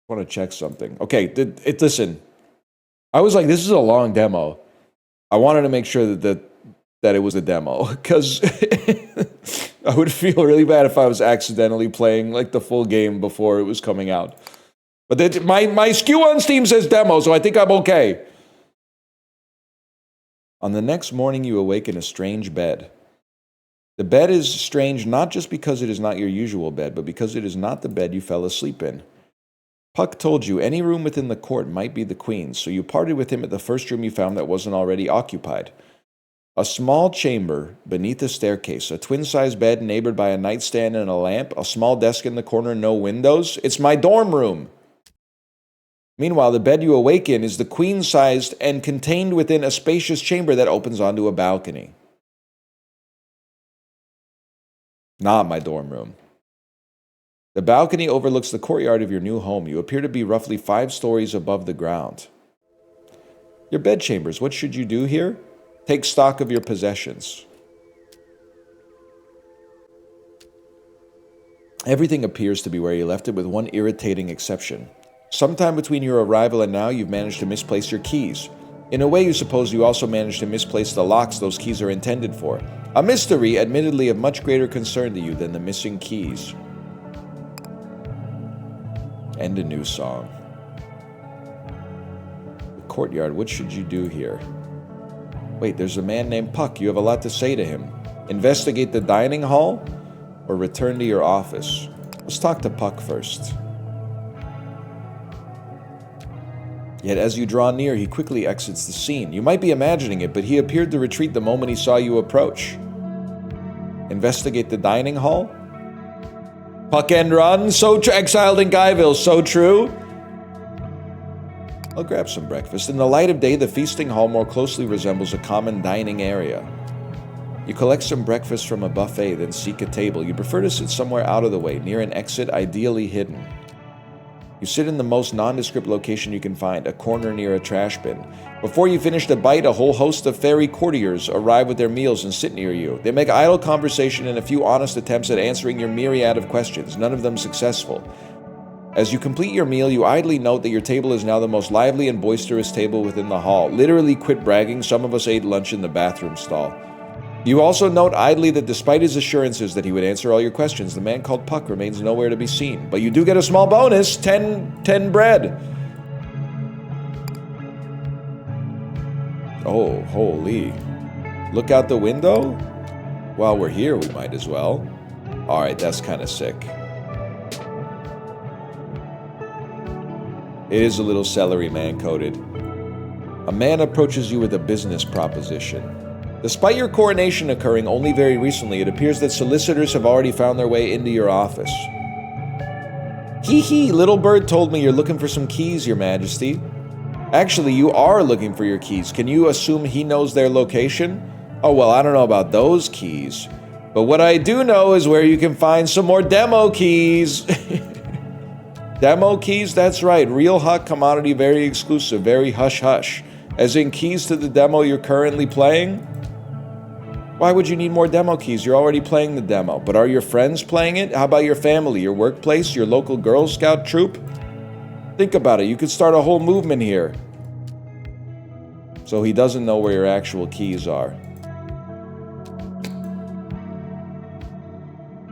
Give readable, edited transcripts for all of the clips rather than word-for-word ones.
I want to check something. Okay, listen. I was like, this is a long demo. I wanted to make sure that it was a demo, because I would feel really bad if I was accidentally playing like the full game before it was coming out. But my SKU on Steam says demo, so I think I'm okay. On the next morning, you awake in a strange bed. The bed is strange not just because it is not your usual bed, but because it is not the bed you fell asleep in. Puck told you any room within the court might be the Queen's, so you parted with him at the first room you found that wasn't already occupied. A small chamber beneath a staircase, a twin-sized bed neighbored by a nightstand and a lamp, a small desk in the corner, no windows. It's my dorm room! Meanwhile, the bed you awake in is the queen-sized and contained within a spacious chamber that opens onto a balcony. Not my dorm room. The balcony overlooks the courtyard of your new home. You appear to be roughly 5 stories above the ground. Your bedchambers, what should you do here? Take stock of your possessions. Everything appears to be where you left it, with one irritating exception. Sometime between your arrival and now, you've managed to misplace your keys. In a way, you suppose you also managed to misplace the locks those keys are intended for. A mystery, admittedly of much greater concern to you than the missing keys. And a new song. The courtyard, what should you do here? Wait, there's a man named Puck. You have a lot to say to him. Investigate the dining hall or return to your office? Let's talk to Puck first. Yet as you draw near, he quickly exits the scene. You might be imagining it, but he appeared to retreat the moment he saw you approach. Investigate the dining hall? Puck and run, exiled in Guyville, so true. I'll grab some breakfast. In the light of day, the feasting hall more closely resembles a common dining area. You collect some breakfast from a buffet, then seek a table. You prefer to sit somewhere out of the way, near an exit, ideally hidden. You sit in the most nondescript location you can find, a corner near a trash bin. Before you finish the bite, a whole host of fairy courtiers arrive with their meals and sit near you. They make idle conversation and a few honest attempts at answering your myriad of questions, none of them successful. As you complete your meal, you idly note that your table is now the most lively and boisterous table within the hall. Literally quit bragging, some of us ate lunch in the bathroom stall. You also note idly that despite his assurances that he would answer all your questions, the man called Puck remains nowhere to be seen. But you do get a small bonus, 10 bread. Oh, holy. Look out the window? While we're here, we might as well. Alright, that's kind of sick. It is a little celery man-coded. A man approaches you with a business proposition. Despite your coronation occurring only very recently, it appears that solicitors have already found their way into your office. Hee hee, Little Bird told me you're looking for some keys, Your Majesty. Actually, you are looking for your keys. Can you assume he knows their location? Oh, well, I don't know about those keys. But what I do know is where you can find some more demo keys. Demo keys? That's right. Real hot commodity, very exclusive, very hush-hush. As in keys to the demo you're currently playing? Why would you need more demo keys? You're already playing the demo. But are your friends playing it? How about your family, your workplace, your local Girl Scout troop? Think about it. You could start a whole movement here. So he doesn't know where your actual keys are.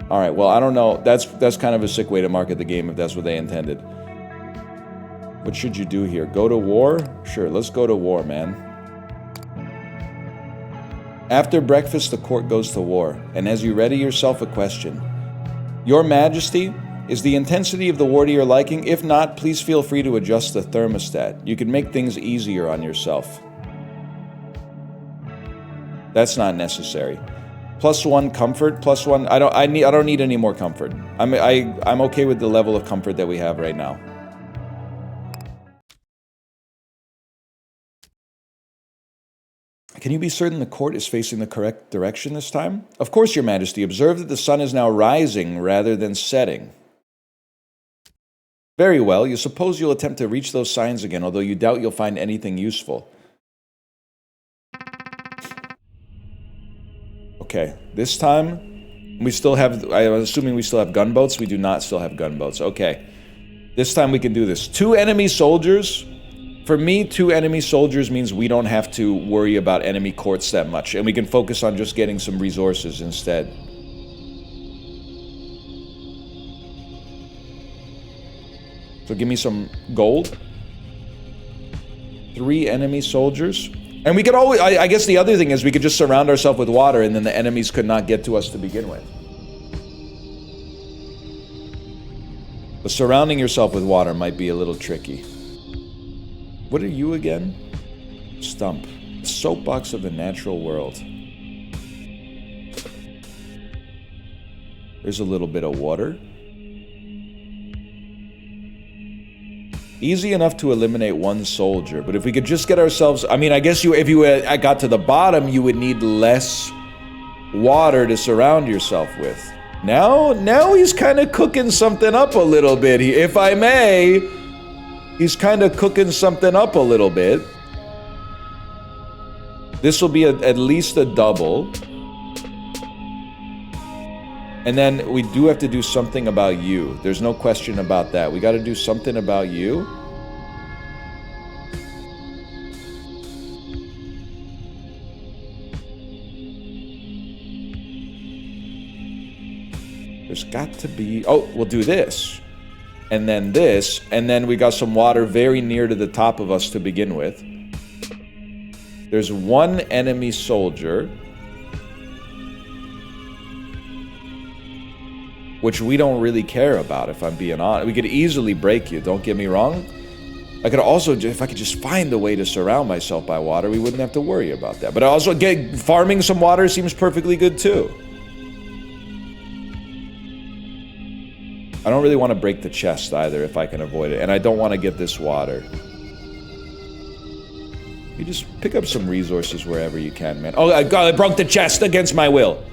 Alright, well, I don't know. That's kind of a sick way to market the game if that's what they intended. What should you do here? Go to war? Sure, let's go to war, man. After breakfast, the court goes to war, and as you ready yourself a question. Your Majesty, is the intensity of the war to your liking? If not, please feel free to adjust the thermostat. You can make things easier on yourself. That's not necessary. +1 comfort, +1. I don't need any more comfort. I'm okay with the level of comfort that we have right now. Can you be certain the court is facing the correct direction this time? Of course, Your Majesty. Observe that the sun is now rising rather than setting. Very well. You suppose you'll attempt to reach those signs again, although you doubt you'll find anything useful. Okay, this time we still have, I'm assuming we still have gunboats. We do not still have gunboats. Okay. This time we can do this. 2 enemy soldiers. For me, 2 enemy soldiers means we don't have to worry about enemy courts that much. And we can focus on just getting some resources instead. So give me some gold. 3 enemy soldiers. And we could always, I guess the other thing is we could just surround ourselves with water and then the enemies could not get to us to begin with. But surrounding yourself with water might be a little tricky. What are you again? Stump. The soapbox of the natural world. There's a little bit of water. Easy enough to eliminate 1 soldier, but if we could just get ourselves... I mean, I guess if you got to the bottom, you would need less water to surround yourself with. Now he's kind of cooking something up a little bit. If I may, he's kind of cooking something up a little bit. This will be at least a double. And then we do have to do something about you. There's no question about that. We got to do something about you. There's got to be... Oh, we'll do this. And then this. And then we got some water very near to the top of us to begin with. There's 1 enemy soldier. Which we don't really care about, if I'm being honest. We could easily break you, don't get me wrong. I could also, if I could just find a way to surround myself by water, we wouldn't have to worry about that. But also, farming some water seems perfectly good too. I don't really want to break the chest either, if I can avoid it. And I don't want to get this water. You just pick up some resources wherever you can, man. Oh, I broke the chest against my will.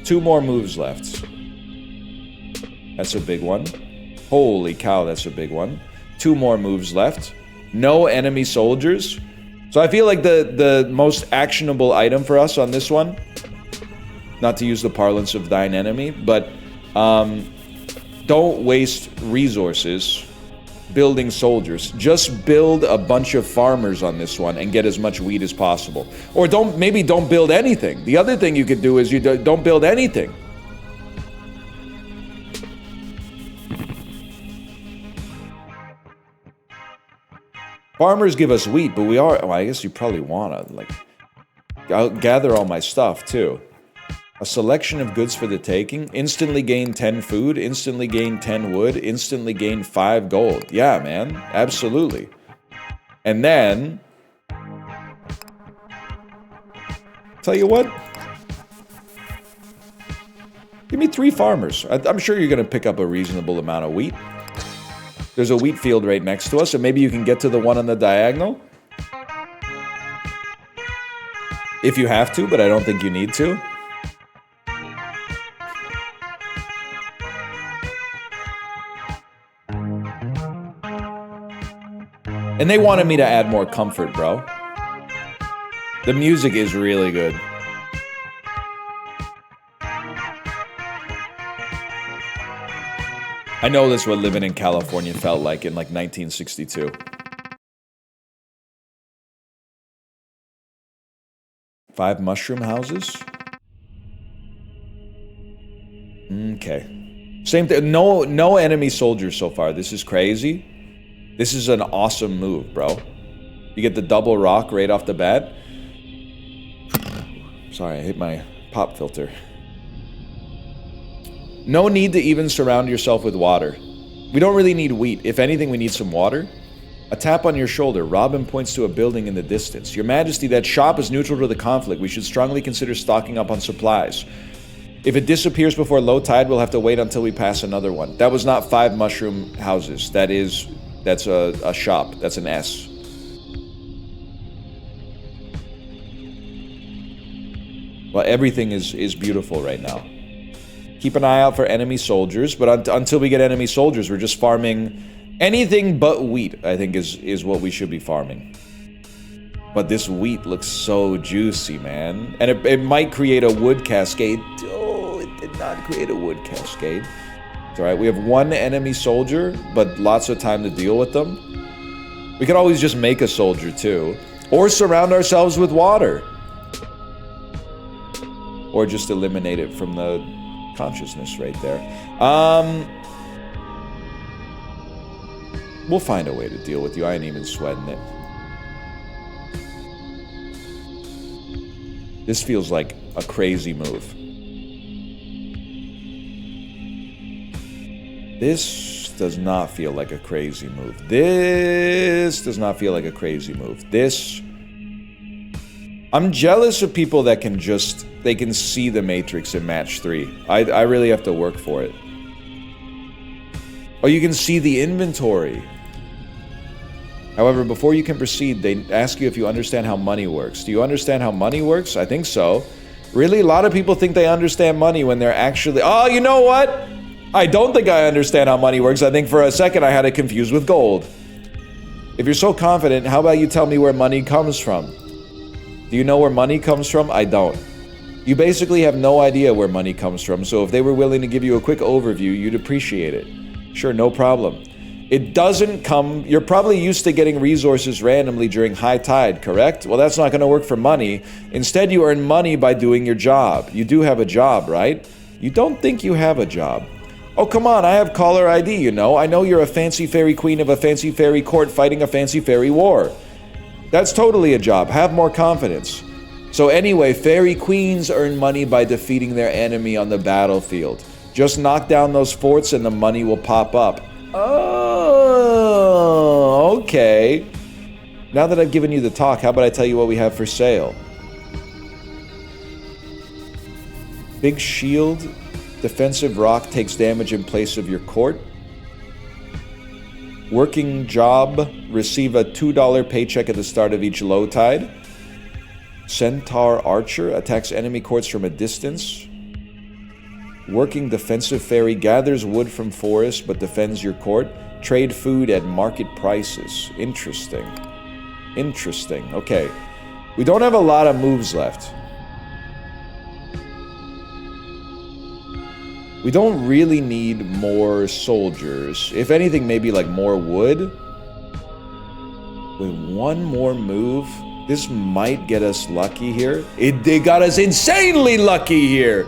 2 more moves left. That's a big one. Holy cow, that's a big one. 2 more moves left. No enemy soldiers. So I feel like the most actionable item for us on this one, not to use the parlance of thine enemy, but don't waste resources building soldiers. Just build a bunch of farmers on this one and get as much wheat as possible. Or maybe don't build anything. The other thing you could do is you don't build anything. Farmers give us wheat, but well, I guess you probably want to, like, I'll gather all my stuff too. A selection of goods for the taking. Instantly gain 10 food. Instantly gain 10 wood. Instantly gain 5 gold. Yeah, man. Absolutely. And then... Tell you what. Give me 3 farmers. I'm sure you're going to pick up a reasonable amount of wheat. There's a wheat field right next to us, and maybe you can get to the one on the diagonal. If you have to, but I don't think you need to. And they wanted me to add more comfort, bro. The music is really good. I know that's what living in California felt like in like 1962. Five mushroom houses? Okay. Same thing. No enemy soldiers so far. This is crazy. This is an awesome move, bro. You get the double rock right off the bat. Sorry, I hit my pop filter. No need to even surround yourself with water. We don't really need wheat. If anything, we need some water. A tap on your shoulder. Robin points to a building in the distance. Your Majesty, that shop is neutral to the conflict. We should strongly consider stocking up on supplies. If it disappears before low tide, we'll have to wait until we pass another one. That was not 5 mushroom houses. That's a shop. That's an S. Well, everything is beautiful right now. Keep an eye out for enemy soldiers, but until we get enemy soldiers, we're just farming anything but wheat, I think is what we should be farming. But this wheat looks so juicy, man. And it might create a wood cascade. Oh, it did not create a wood cascade. It's alright, we have one enemy soldier, but lots of time to deal with them. We could always just make a soldier too. Or surround ourselves with water. Or just eliminate it from the consciousness right there. We'll find a way to deal with you. I ain't even sweating it. This feels like a crazy move. This does not feel like a crazy move. This does not feel like a crazy move. This... I'm jealous of people that can just... They can see the Matrix in match 3. I really have to work for it. Oh, you can see the inventory. However, before you can proceed, they ask you if you understand how money works. Do you understand how money works? I think so. Really? A lot of people think they understand money when they're actually... Oh, you know what? I don't think I understand how money works. I think for a second I had it confused with gold. If you're so confident, how about you tell me where money comes from? Do you know where money comes from? I don't. You basically have no idea where money comes from, so if they were willing to give you a quick overview, you'd appreciate it. Sure, no problem. It doesn't come... You're probably used to getting resources randomly during high tide, correct? Well, that's not going to work for money. Instead, you earn money by doing your job. You do have a job, right? You don't think you have a job. Oh, come on, I have caller ID, you know. I know you're a fancy fairy queen of a fancy fairy court fighting a fancy fairy war. That's totally a job. Have more confidence. So anyway, fairy queens earn money by defeating their enemy on the battlefield. Just knock down those forts and the money will pop up. Oh, okay. Now that I've given you the talk, how about I tell you what we have for sale? Big shield, defensive rock takes damage in place of your court. Working job, receive a $2 paycheck at the start of each low tide. Centaur Archer attacks enemy courts from a distance. Working defensive fairy gathers wood from forest but defends your court. Trade food at market prices. Interesting. Interesting. Okay. We don't have a lot of moves left. We don't really need more soldiers. If anything, maybe like more wood. With one more move... This might get us lucky here. They got us insanely lucky here.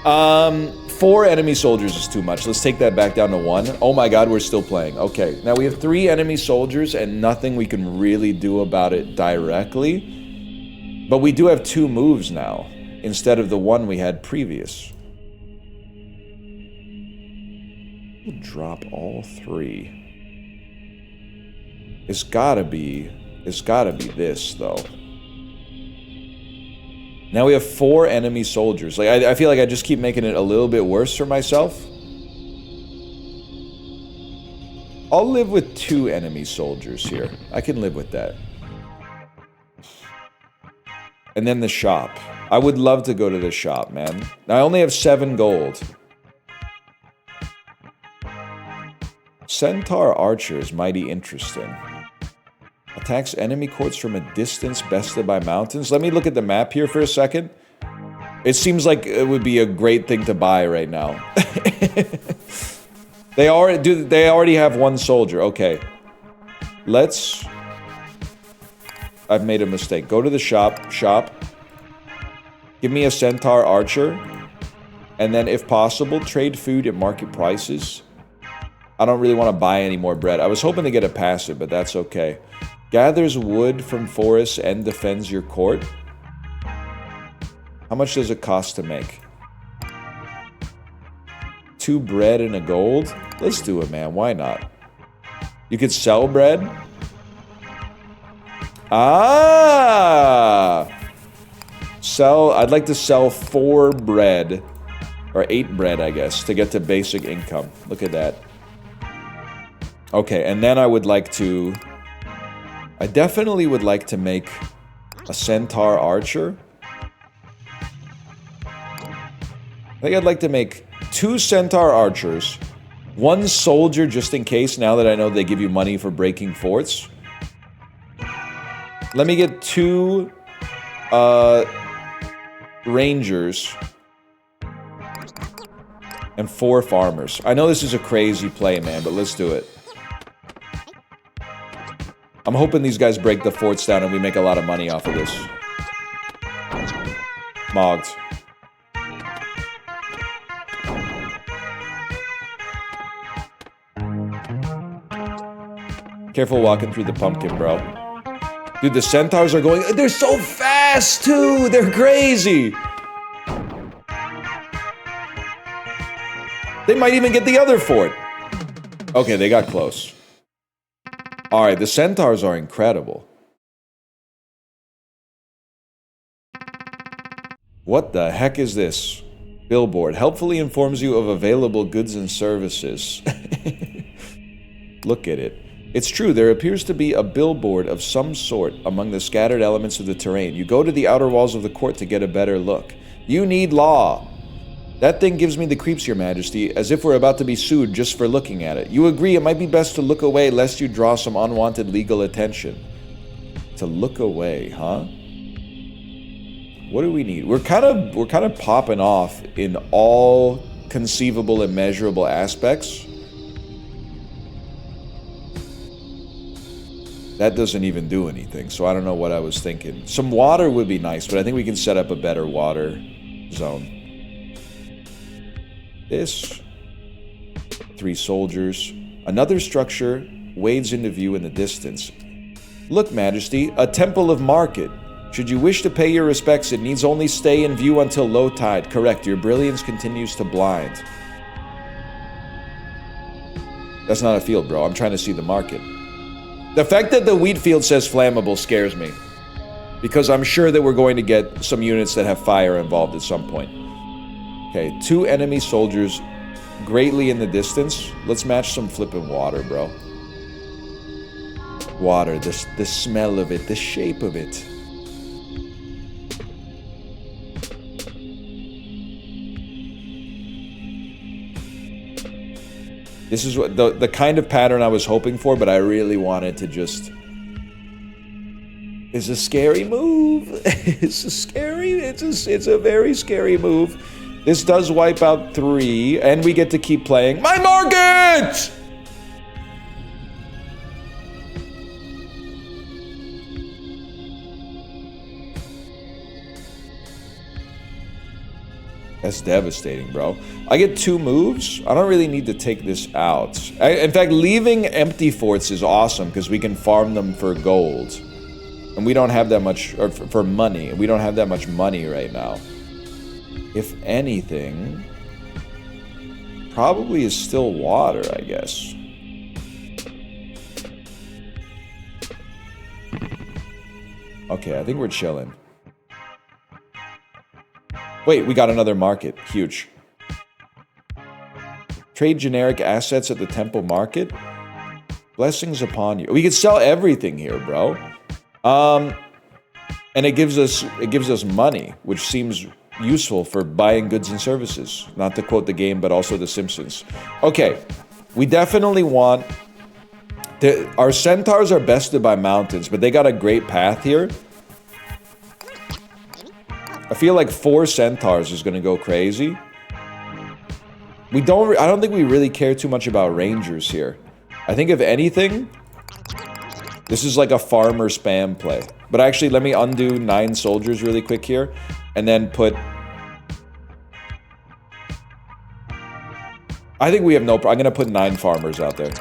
4 enemy soldiers is too much. Let's take that back down to 1. Oh my god, we're still playing. Okay, now we have 3 enemy soldiers and nothing we can really do about it directly. But we do have 2 moves now, instead of the 1 we had previous. We'll drop all 3. It's gotta be this, though. Now we have 4 enemy soldiers. Like, I feel like I just keep making it a little bit worse for myself. I'll live with 2 enemy soldiers here. I can live with that. And then the shop. I would love to go to the shop, man. I only have 7 gold. Centaur Archer is mighty interesting. Attacks enemy courts from a distance bested by mountains. Let me look at the map here for a second. It seems like it would be a great thing to buy right now. They already have 1 soldier. Okay. Let's... I've made a mistake. Go to the shop. Give me a Centaur Archer. And then, if possible, trade food at market prices. I don't really want to buy any more bread. I was hoping to get a passive, but that's okay. Gathers wood from forests and defends your court. How much does it cost to make? 2 bread and a gold? Let's do it, man. Why not? You could sell bread? Ah! I'd like to sell 4 bread. Or 8 bread, I guess, to get to basic income. Look at that. Okay, and then I would like to... I definitely would like to make a Centaur Archer. I think I'd like to make 2 Centaur Archers, 1 soldier just in case, now that I know they give you money for breaking forts. Let me get 2 Rangers. And 4 farmers. I know this is a crazy play, man, but let's do it. I'm hoping these guys break the forts down and we make a lot of money off of this. Mogged. Careful walking through the pumpkin, bro. Dude, the centaurs are going... They're so fast, too! They're crazy! They might even get the other fort. Okay, they got close. Alright, the centaurs are incredible. What the heck is this? Billboard helpfully informs you of available goods and services. Look at it. It's true, there appears to be a billboard of some sort among the scattered elements of the terrain. You go to the outer walls of the court to get a better look. You need law. That thing gives me the creeps, Your Majesty, as if we're about to be sued just for looking at it. You agree it might be best to look away lest you draw some unwanted legal attention. To look away, huh? What do we need? We're kind of popping off in all conceivable and measurable aspects. That doesn't even do anything, so I don't know what I was thinking. Some water would be nice, but I think we can set up a better water zone. This. 3 soldiers. Another structure wades into view in the distance. Look, Majesty, a temple of market. Should you wish to pay your respects, it needs only stay in view until low tide. Correct, your brilliance continues to blind. That's not a field, bro. I'm trying to see the market. The fact that the wheat field says flammable scares me. Because I'm sure that we're going to get some units that have fire involved at some point. Okay, 2 enemy soldiers greatly in the distance. Let's match some flippin' water, bro. Water, the smell of it, the shape of it. This is what the kind of pattern I was hoping for, but I really wanted to just... It's a scary move. It's a very scary move. This does wipe out 3, and we get to keep playing my market! That's devastating, bro. I get 2 moves. I don't really need to take this out. In fact, leaving empty forts is awesome because we can farm them for gold. And we don't have that much, or for money. We don't have that much money right now. If anything, probably is still water, I guess. Okay, I think we're chilling. Wait, we got another market. Huge. Trade generic assets at the temple market. Blessings upon you. We can sell everything here, bro. And it gives us money, which seems useful for buying goods and services. Not to quote the game, but also The Simpsons. Okay, we definitely want... Our centaurs are bested by mountains, but they got a great path here. I feel like 4 centaurs is gonna go crazy. I don't think we really care too much about rangers here. I think if anything, this is like a farmer spam play. But actually, let me undo 9 soldiers really quick here, and then put... I think we have no... I'm gonna put 9 farmers out there.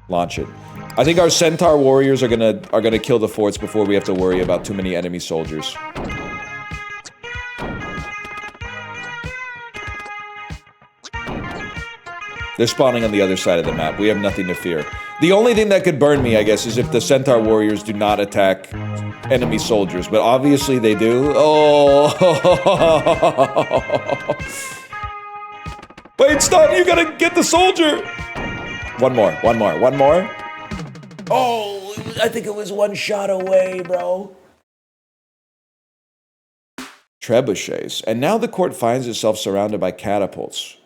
Launch it. I think our centaur warriors are gonna kill the forts before we have to worry about too many enemy soldiers. They're spawning on the other side of the map. We have nothing to fear. The only thing that could burn me, I guess, is if the centaur warriors do not attack enemy soldiers. But obviously they do. Oh! Wait, stop! You gotta get the soldier! One more. Oh, I think it was 1 shot away, bro. Trebuchets. And now the court finds itself surrounded by catapults.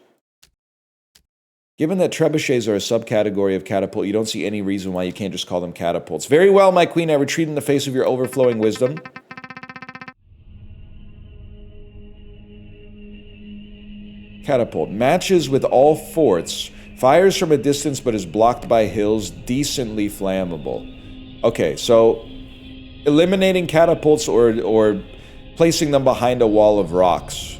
Given that trebuchets are a subcategory of catapult, you don't see any reason why you can't just call them catapults. Very well, my queen, I retreat in the face of your overflowing wisdom. Catapult. Matches with all forts. Fires from a distance but is blocked by hills. Decently flammable. Okay, so eliminating catapults or placing them behind a wall of rocks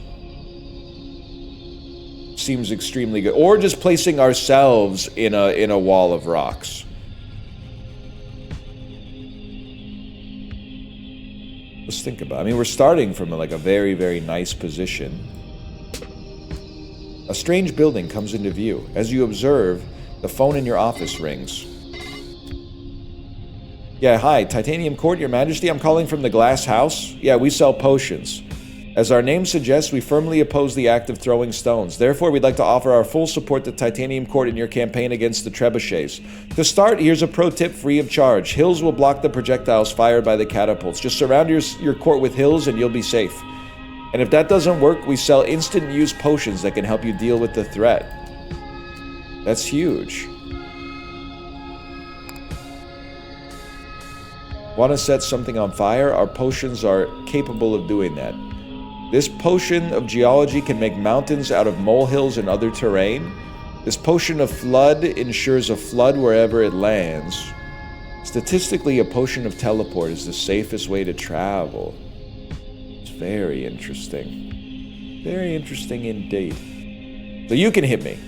seems extremely good. Or just placing ourselves in a wall of rocks. Let's think about it. I mean, we're starting from like a very, very nice position. A strange building comes into view. As you observe, the phone in your office rings. Yeah, hi, Titanium Court, Your Majesty. I'm calling from the Glass House. Yeah, we sell potions. As our name suggests, we firmly oppose the act of throwing stones. Therefore, we'd like to offer our full support to Titanium Court in your campaign against the trebuchets. To start, here's a pro tip free of charge. Hills will block the projectiles fired by the catapults. Just surround your court with hills and you'll be safe. And if that doesn't work, we sell instant use potions that can help you deal with the threat. That's huge. Want to set something on fire? Our potions are capable of doing that. This potion of geology can make mountains out of molehills and other terrain. This potion of flood ensures a flood wherever it lands. Statistically, a potion of teleport is the safest way to travel. It's very interesting. Very interesting indeed. So you can hit me.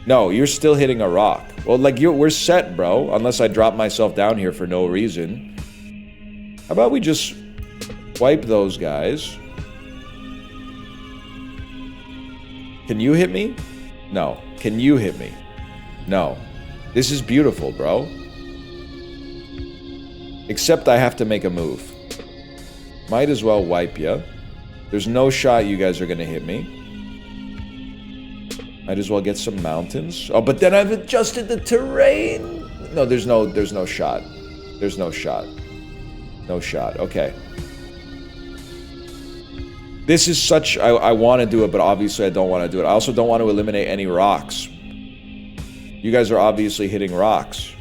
No, you're still hitting a rock. Well, like, we're set, bro. Unless I drop myself down here for no reason. How about we just wipe those guys? Can you hit me? No. Can you hit me? No. This is beautiful, bro. Except I have to make a move. Might as well wipe ya. There's no shot you guys are gonna hit me. Might as well get some mountains. Oh, but then I've adjusted the terrain. No, there's no shot. There's no shot. No shot. Okay. This is such... I want to do it, but obviously I don't want to do it. I also don't want to eliminate any rocks. You guys are obviously hitting rocks.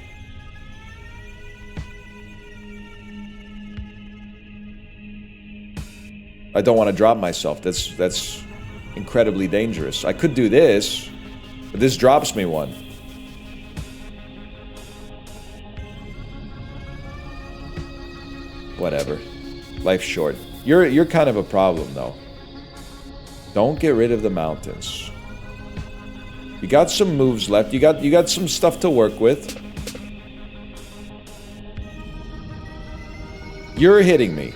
I don't want to drop myself. That's incredibly dangerous. I could do this, but this drops me one. Whatever. Life's short. You're kind of a problem, though. Don't get rid of the mountains. You got some moves left. You got some stuff to work with. You're hitting me.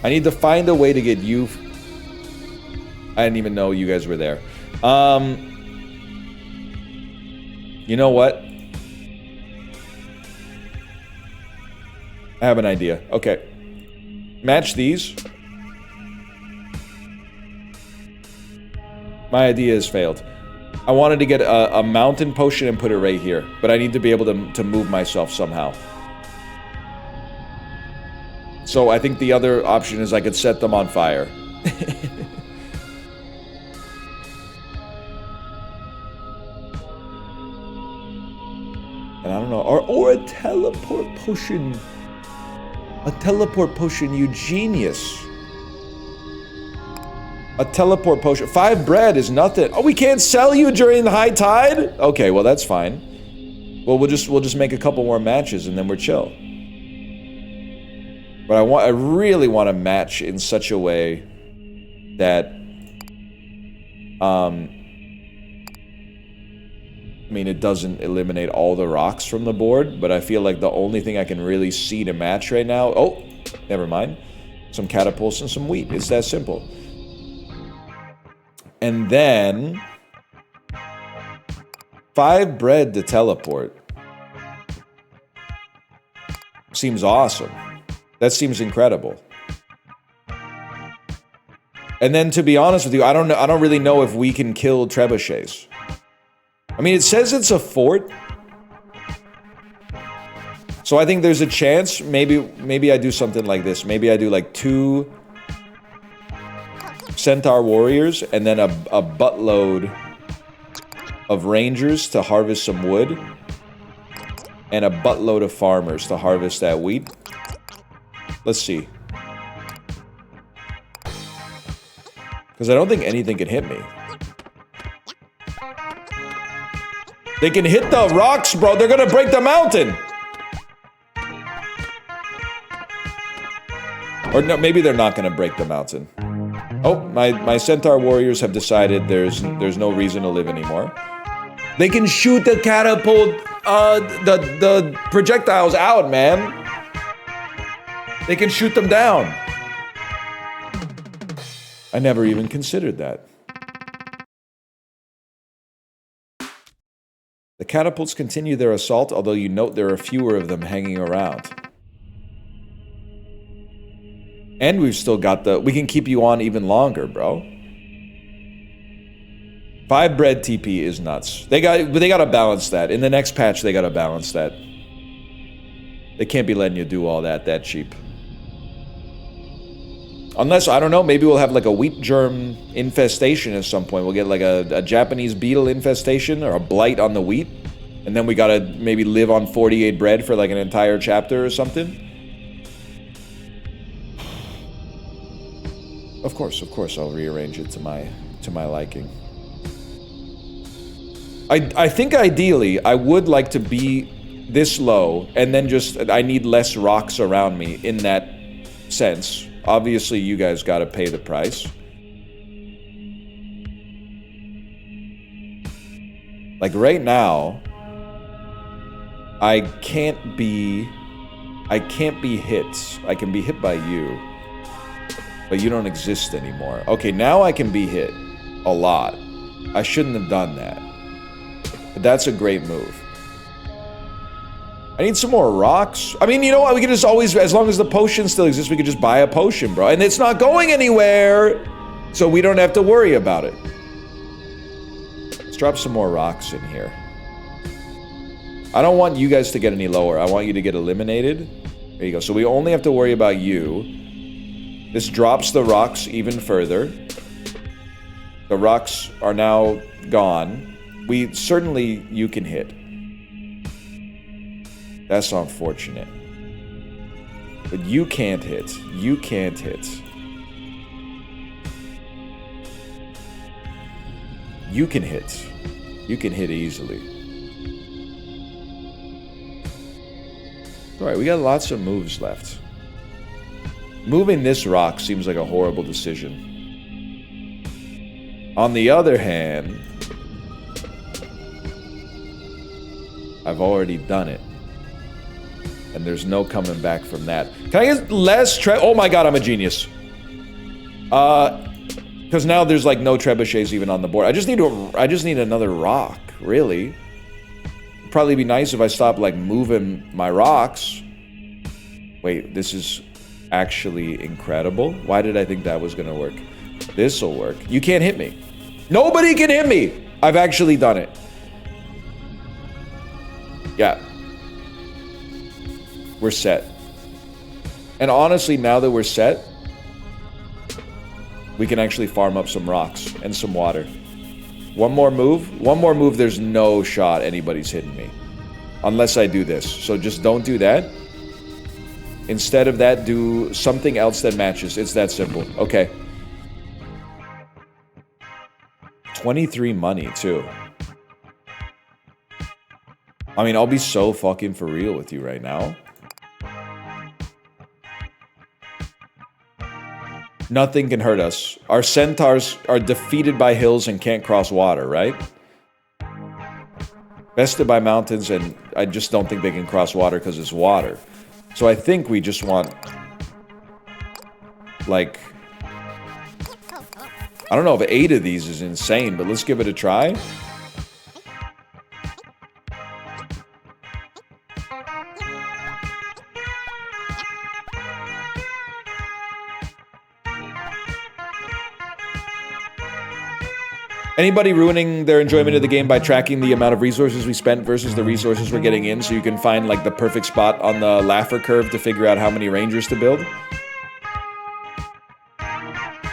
I need to find a way to get you... I didn't even know you guys were there. You know what? I have an idea. Okay. Match these. My idea has failed. I wanted to get a mountain potion and put it right here, but I need to be able to move myself somehow. So I think the other option is I could set them on fire. And I don't know, or a teleport potion. A teleport potion, you genius. A teleport potion. 5 bread is nothing. Oh, we can't sell you during the high tide? Okay, well that's fine. Well, we'll just make a couple more matches and then we're chill. But I really want to match in such a way that I mean, it doesn't eliminate all the rocks from the board, but I feel like the only thing I can really see to match right now... Oh, never mind. Some catapults and some wheat. It's that simple. And then... 5 bread to teleport. Seems awesome. That seems incredible. And then, to be honest with you, I don't really know if we can kill trebuchets. I mean, it says it's a fort. So I think there's a chance. Maybe I do something like this. Maybe I do like 2 centaur warriors and then a buttload of rangers to harvest some wood. And a buttload of farmers to harvest that wheat. Let's see. Because I don't think anything can hit me. They can hit the rocks, bro. They're gonna break the mountain. Or no, maybe they're not gonna break the mountain. Oh, my centaur warriors have decided there's no reason to live anymore. They can shoot the catapult, the projectiles out, man. They can shoot them down. I never even considered that. The catapults continue their assault, although you note there are fewer of them hanging around. And we've still got we can keep you on even longer, bro. 5 bread TP is nuts. They gotta balance that. In the next patch, they gotta balance that. They can't be letting you do all that cheap. Unless, I don't know, maybe we'll have like a wheat germ infestation at some point. We'll get like a Japanese beetle infestation or a blight on the wheat. And then we gotta maybe live on 48 bread for like an entire chapter or something. Of course, I'll rearrange it to my liking. I think ideally, I would like to be this low, and then I need less rocks around me in that sense. Obviously, you guys gotta pay the price. Like right now, I can't be hit. I can be hit by you, but you don't exist anymore. Okay, now I can be hit a lot. I shouldn't have done that. But that's a great move. I need some more rocks. I mean, you know what? We can just always, as long as the potion still exists, we could just buy a potion, bro. And it's not going anywhere, so we don't have to worry about it. Let's drop some more rocks in here. I don't want you guys to get any lower. I want you to get eliminated. There you go. So we only have to worry about you. This drops the rocks even further. The rocks are now gone. You can hit. That's unfortunate. But you can't hit. You can't hit. You can hit. You can hit easily. Alright, we got lots of moves left. Moving this rock seems like a horrible decision. On the other hand, I've already done it. And there's no coming back from that. Can I get less oh my god, I'm a genius. Because now there's like no trebuchets even on the board. I just need another rock, really. It'd probably be nice if I stopped like moving my rocks. Wait, this is actually incredible. Why did I think that was gonna work? This'll work. You can't hit me. Nobody can hit me! I've actually done it. Yeah. We're set. And honestly, now that we're set, we can actually farm up some rocks and some water. One more move, there's no shot anybody's hitting me. Unless I do this. So just don't do that. Instead of that, do something else that matches. It's that simple. Okay. 23 money, too. I mean, I'll be so fucking for real with you right now. Nothing can hurt us. Our centaurs are defeated by hills and can't cross water, right? Bested by mountains, and I just don't think they can cross water because it's water. So I think we just want... like... I don't know if 8 of these is insane, but let's give it a try. Anybody ruining their enjoyment of the game by tracking the amount of resources we spent versus the resources we're getting in so you can find like the perfect spot on the Laffer curve to figure out how many rangers to build?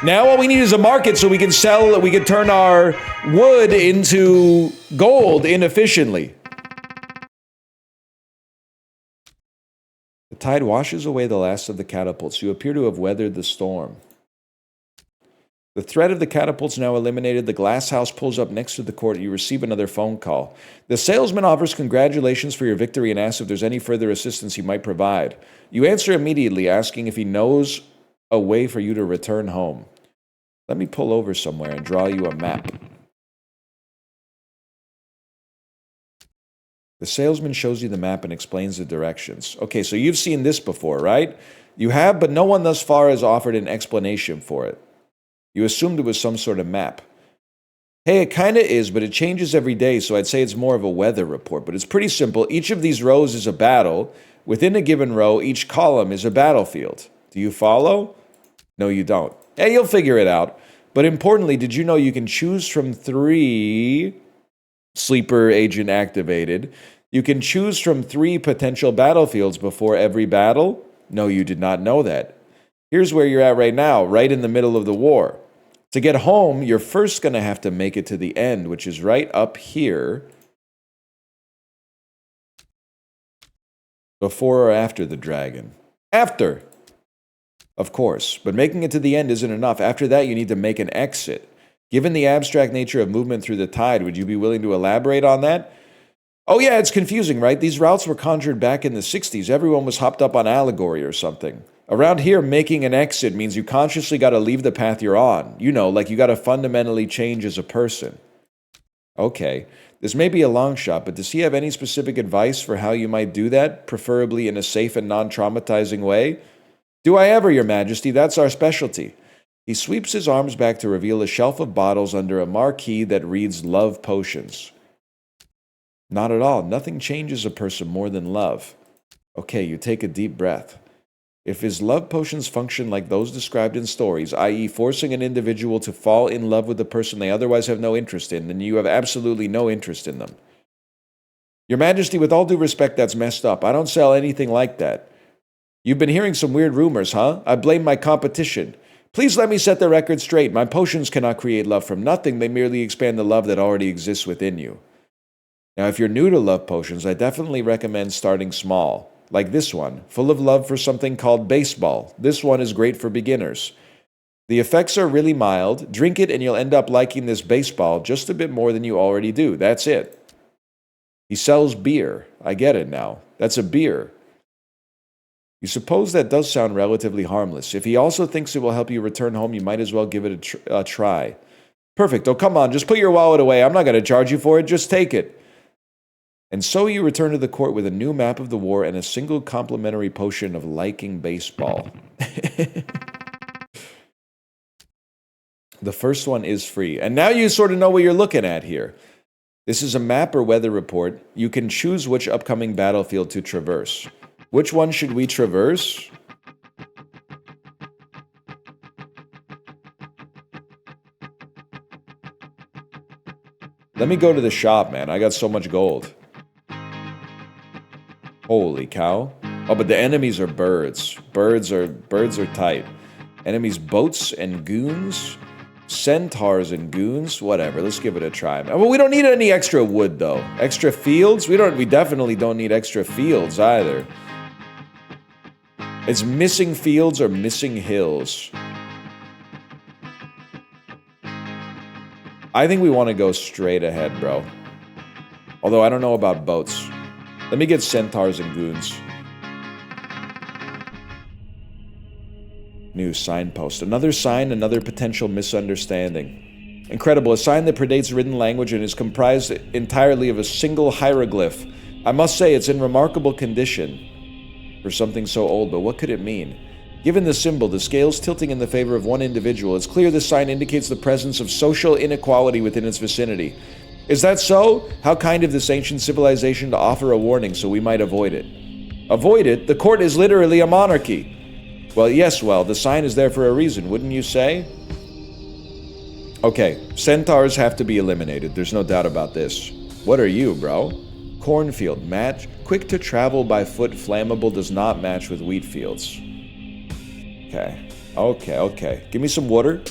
Now all we need is a market so we can turn our wood into gold inefficiently. The tide washes away the last of the catapults. You appear to have weathered the storm. The threat of the catapult's now eliminated. The glass house pulls up next to the court. You receive another phone call. The salesman offers congratulations for your victory and asks if there's any further assistance he might provide. You answer immediately, asking if he knows a way for you to return home. Let me pull over somewhere and draw you a map. The salesman shows you the map and explains the directions. Okay, so you've seen this before, right? You have, but no one thus far has offered an explanation for it. You assumed it was some sort of map. Hey, it kind of is, but it changes every day, so I'd say it's more of a weather report. But it's pretty simple. Each of these rows is a battle. Within a given row, each column is a battlefield. Do you follow? No, you don't. Hey, you'll figure it out. But importantly, did you know you can choose from 3... Sleeper agent activated. You can choose from 3 potential battlefields before every battle? No, you did not know that. Here's where you're at right now, right in the middle of the war. To get home, you're first going to have to make it to the end, which is right up here. Before or after the dragon? After! Of course, but making it to the end isn't enough. After that, you need to make an exit. Given the abstract nature of movement through the tide, would you be willing to elaborate on that? Oh yeah, it's confusing, right? These routes were conjured back in the 60s. Everyone was hopped up on allegory or something. Around here, making an exit means you consciously got to leave the path you're on. You know, like you got to fundamentally change as a person. Okay, this may be a long shot, but does he have any specific advice for how you might do that, preferably in a safe and non-traumatizing way? Do I ever, Your Majesty? That's our specialty. He sweeps his arms back to reveal a shelf of bottles under a marquee that reads Love Potions. Not at all. Nothing changes a person more than love. Okay, you take a deep breath. If his love potions function like those described in stories, i.e. forcing an individual to fall in love with a person they otherwise have no interest in, then you have absolutely no interest in them. Your Majesty, with all due respect, that's messed up. I don't sell anything like that. You've been hearing some weird rumors, huh? I blame my competition. Please let me set the record straight. My potions cannot create love from nothing. They merely expand the love that already exists within you. Now, if you're new to love potions, I definitely recommend starting small. Like this one, full of love for something called baseball. This one is great for beginners. The effects are really mild. Drink it and you'll end up liking this baseball just a bit more than you already do. That's it. He sells beer. I get it now. That's a beer. You suppose that does sound relatively harmless. If he also thinks it will help you return home, you might as well give it a try. Perfect. Oh, come on. Just put your wallet away. I'm not going to charge you for it. Just take it. And so you return to the court with a new map of the war and a single complimentary potion of liking baseball. The first one is free. And now you sort of know what you're looking at here. This is a map or weather report. You can choose which upcoming battlefield to traverse. Which one should we traverse? Let me go to the shop, man. I got so much gold. Holy cow. Oh, but the enemies are birds. Birds are tight. Enemies, boats and goons. Centaurs and goons. Whatever. Let's give it a try. Well, we don't need any extra wood, though. Extra fields? We definitely don't need extra fields either. It's missing fields or missing hills. I think we want to go straight ahead, bro. Although I don't know about boats. Let me get centaurs and goons. New signpost. Another sign, another potential misunderstanding. Incredible. A sign that predates written language and is comprised entirely of a single hieroglyph. I must say it's in remarkable condition for something so old, but what could it mean? Given the symbol, the scales tilting in the favor of one individual, it's clear this sign indicates the presence of social inequality within its vicinity. Is that so? How kind of this ancient civilization to offer a warning so we might avoid it. Avoid it? The court is literally a monarchy. Well, yes, the sign is there for a reason, wouldn't you say? Okay, centaurs have to be eliminated. There's no doubt about this. What are you, bro? Cornfield, match. Quick to travel by foot, flammable, does not match with wheat fields. Okay. Give me some water.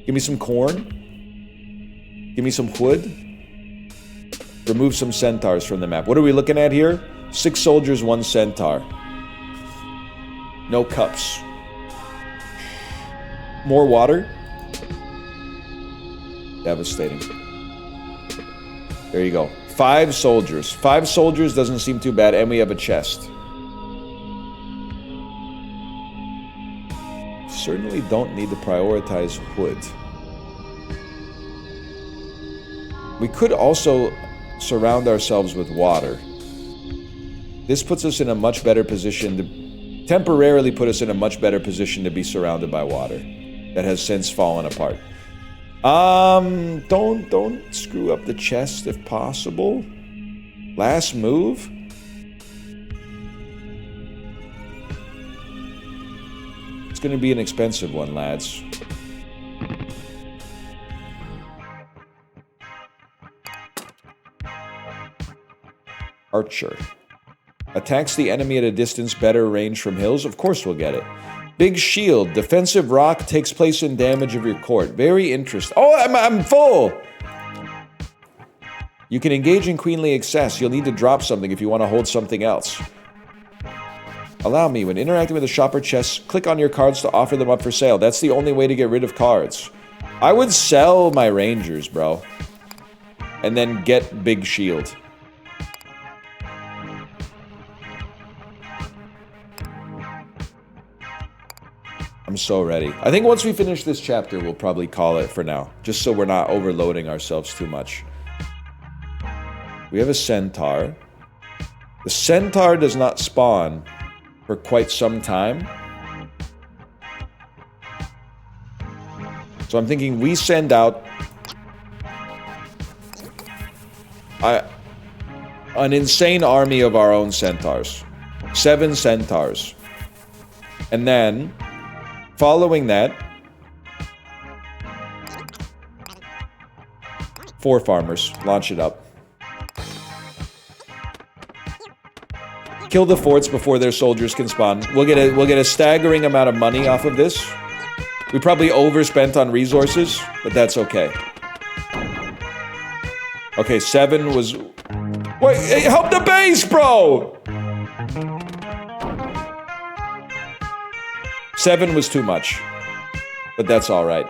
Give me some corn. Give me some wood. Remove some centaurs from the map. What are we looking at here? 6 soldiers, 1 centaur. No cups. More water. Devastating. There you go. 5 soldiers. 5 soldiers doesn't seem too bad, and we have a chest. Certainly don't need to prioritize wood. We could also surround ourselves with water. This puts us in a much better position to temporarily put us in a much better position to be surrounded by water that has since fallen apart. Don't screw up the chest if possible. Last move. It's going to be an expensive one, lads. Archer. Attacks the enemy at a distance, better range from hills. Of course we'll get it. Big shield. Defensive rock takes place in damage of your court. Very interesting. Oh, I'm full! You can engage in queenly excess. You'll need to drop something if you want to hold something else. Allow me, when interacting with a shop or chest, click on your cards to offer them up for sale. That's the only way to get rid of cards. I would sell my rangers, bro. And then get big shield. I'm so ready. I think once we finish this chapter, we'll probably call it for now. Just so we're not overloading ourselves too much. We have a centaur. The centaur does not spawn for quite some time. So I'm thinking we send out an insane army of our own centaurs. 7 centaurs. And then, following that, 4 farmers. Launch it up. Kill the forts before their soldiers can spawn. We'll get a staggering amount of money off of this. We probably overspent on resources, but that's okay. Okay, 7 was... Wait, hey, help the base, bro! 7 was too much. But that's alright.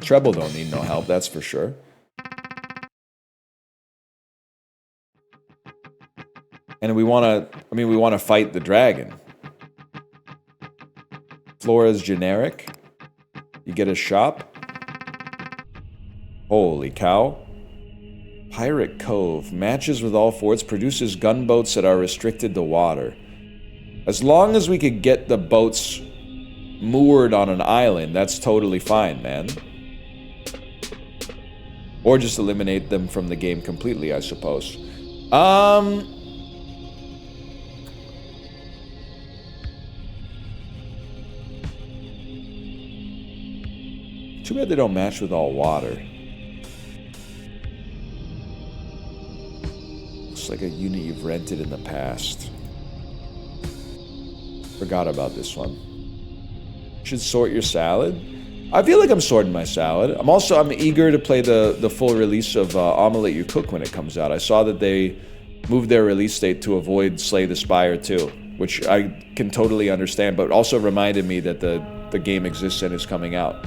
Treble don't need no help, that's for sure. And we want to fight the dragon. Flora's generic. You get a shop. Holy cow. Pirate Cove. Matches with all forts. Produces gunboats that are restricted to water. As long as we could get the boats moored on an island, that's totally fine, man. Or just eliminate them from the game completely, I suppose. Too bad they don't match with all water. Looks like a unit you've rented in the past. Forgot about this one. Should sort your salad. I feel like I'm sorting my salad. I'm eager to play the full release of Omelette You Cook when it comes out. I saw that they moved their release date to avoid Slay the Spire 2, which I can totally understand, but also reminded me that the game exists and is coming out.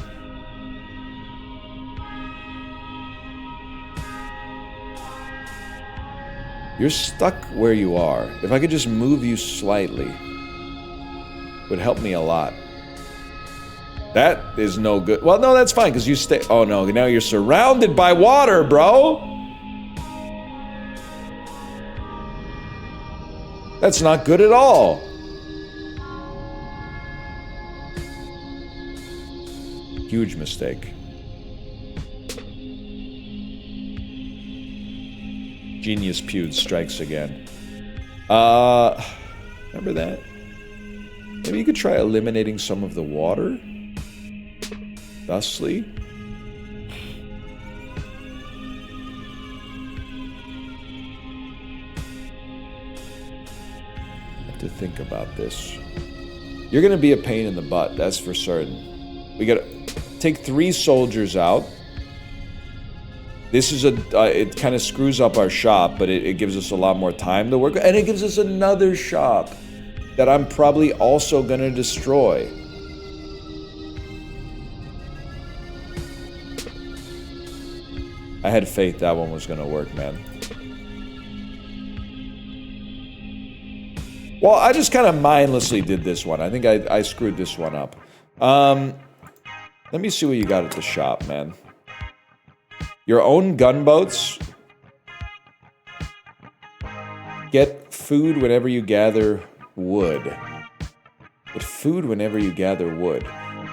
You're stuck where you are. If I could just move you slightly, it would help me a lot. That is no good. Well, no, that's fine, because you stay... Oh, no, now you're surrounded by water, bro! That's not good at all. Huge mistake. Genius Pewd strikes again. Remember that? Maybe you could try eliminating some of the water? Thusly? I have to think about this. You're gonna be a pain in the butt, that's for certain. We gotta take 3 soldiers out. This is it kind of screws up our shop, but it gives us a lot more time to work, and it gives us another shop. that I'm probably also gonna destroy. I had faith that one was gonna work, man. Well, I just kind of mindlessly did this one. I think I screwed this one up. Let me see what you got at the shop, man. Your own gunboats. Get food whenever you gather wood. Get food whenever you gather wood.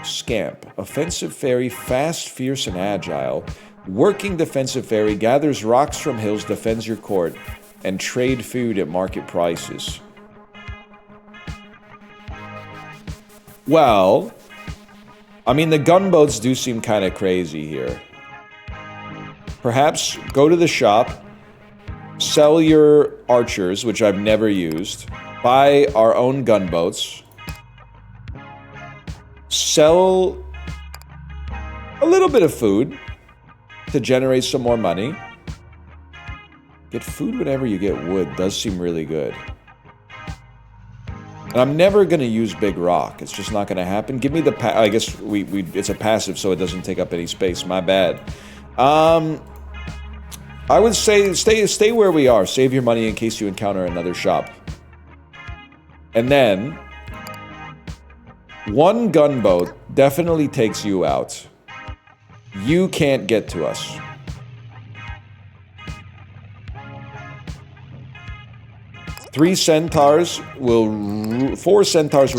Scamp. Offensive fairy, fast, fierce, and agile. Working defensive fairy, gathers rocks from hills, defends your court, and trade food at market prices. Well, I mean, the gunboats do seem kind of crazy here. Perhaps go to the shop, sell your archers, which I've never used, buy our own gunboats, sell a little bit of food to generate some more money. Get food whenever you get wood does seem really good. And I'm never going to use Big Rock. It's just not going to happen. Give me the... I guess it's a passive, so it doesn't take up any space. My bad. I would say stay where we are. Save your money in case you encounter another shop. And then... one gunboat definitely takes you out. You can't get to us. Four centaurs will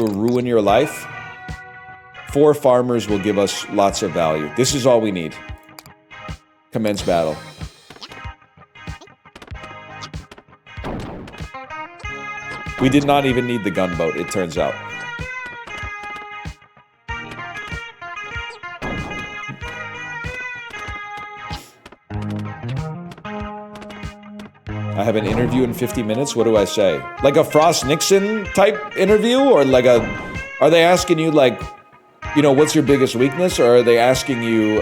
ruin your life. 4 farmers will give us lots of value. This is all we need. Commence battle. We did not even need the gunboat, it turns out. I have an interview in 50 minutes. What do I say? Like a Frost Nixon type interview? Or like a... Are they asking you like, you know, what's your biggest weakness? Or are they asking you,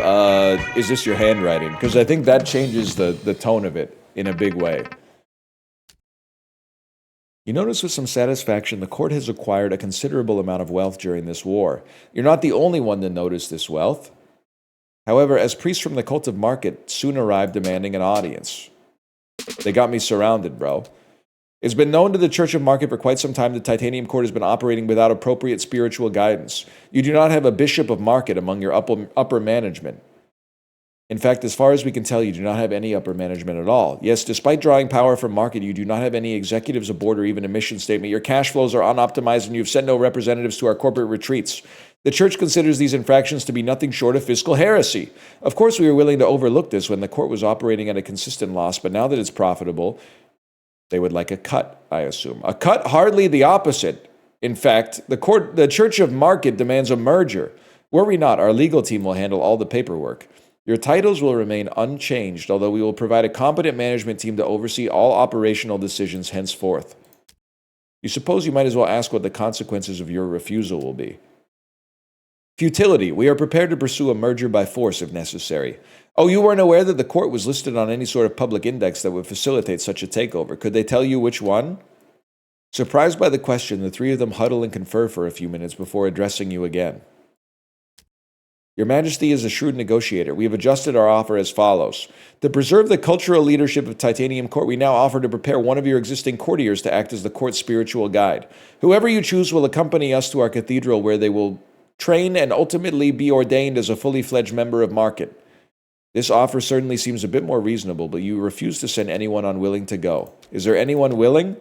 is this your handwriting? Because I think that changes the tone of it in a big way. You notice with some satisfaction the court has acquired a considerable amount of wealth during this war. You're not the only one to notice this wealth. However, as priests from the cult of Market soon arrived demanding an audience. They got me surrounded, bro. It's been known to the Church of Market for quite some time that Titanium Court has been operating without appropriate spiritual guidance. You do not have a bishop of Market among your upper management. In fact, as far as we can tell, you do not have any upper management at all. Yes, despite drawing power from Market, you do not have any executives aboard or even a mission statement. Your cash flows are unoptimized and you've sent no representatives to our corporate retreats. The Church considers these infractions to be nothing short of fiscal heresy. Of course, we were willing to overlook this when the court was operating at a consistent loss, but now that it's profitable, they would like a cut, I assume. A cut? Hardly the opposite. In fact, the Church of Market demands a merger. Worry not, our legal team will handle all the paperwork. Your titles will remain unchanged, although we will provide a competent management team to oversee all operational decisions henceforth. You suppose you might as well ask what the consequences of your refusal will be. Futility. We are prepared to pursue a merger by force if necessary. Oh, you weren't aware that the court was listed on any sort of public index that would facilitate such a takeover. Could they tell you which one? Surprised by the question, the 3 of them huddle and confer for a few minutes before addressing you again. Your Majesty is a shrewd negotiator. We have adjusted our offer as follows. To preserve the cultural leadership of Titanium Court, we now offer to prepare one of your existing courtiers to act as the court's spiritual guide. Whoever you choose will accompany us to our cathedral where they will train and ultimately be ordained as a fully fledged member of Market. This offer certainly seems a bit more reasonable, but you refuse to send anyone unwilling to go. Is there anyone willing?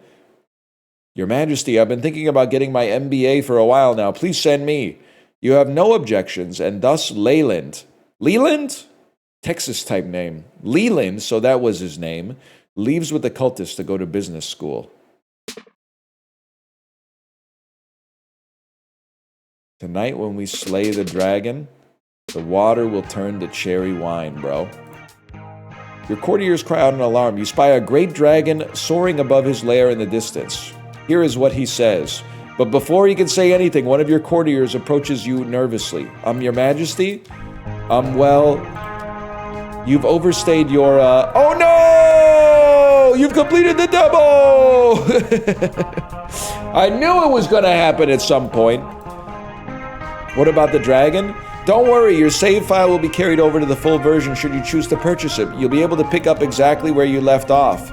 Your Majesty, I've been thinking about getting my MBA for a while now. Please send me. You have no objections, and thus Leland. Leland? Texas-type name. Leland, so that was his name, leaves with the cultists to go to business school. Tonight when we slay the dragon, the water will turn to cherry wine, bro. Your courtiers cry out in alarm. You spy a great dragon soaring above his lair in the distance. Here is what he says. But before he can say anything, one of your courtiers approaches you nervously. Your Majesty? Well, you've overstayed your, Oh Kyle, you've completed the demo! I knew it was going to happen at some point. What about the dragon? Don't worry, your save file will be carried over to the full version should you choose to purchase it. You'll be able to pick up exactly where you left off.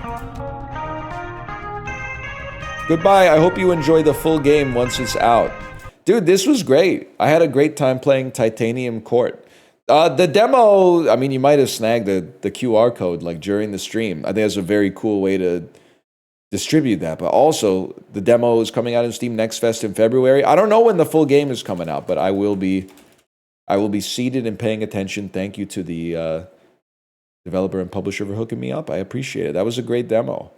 Goodbye, I hope you enjoy the full game once it's out. Dude, this was great. I had a great time playing Titanium Court. The demo, I mean, you might have snagged the QR code like during the stream. I think that's a very cool way to distribute that. But also, the demo is coming out in Steam Next Fest in February. I don't know when the full game is coming out, but I will be seated and paying attention. Thank you to the developer and publisher for hooking me up. I appreciate it. That was a great demo.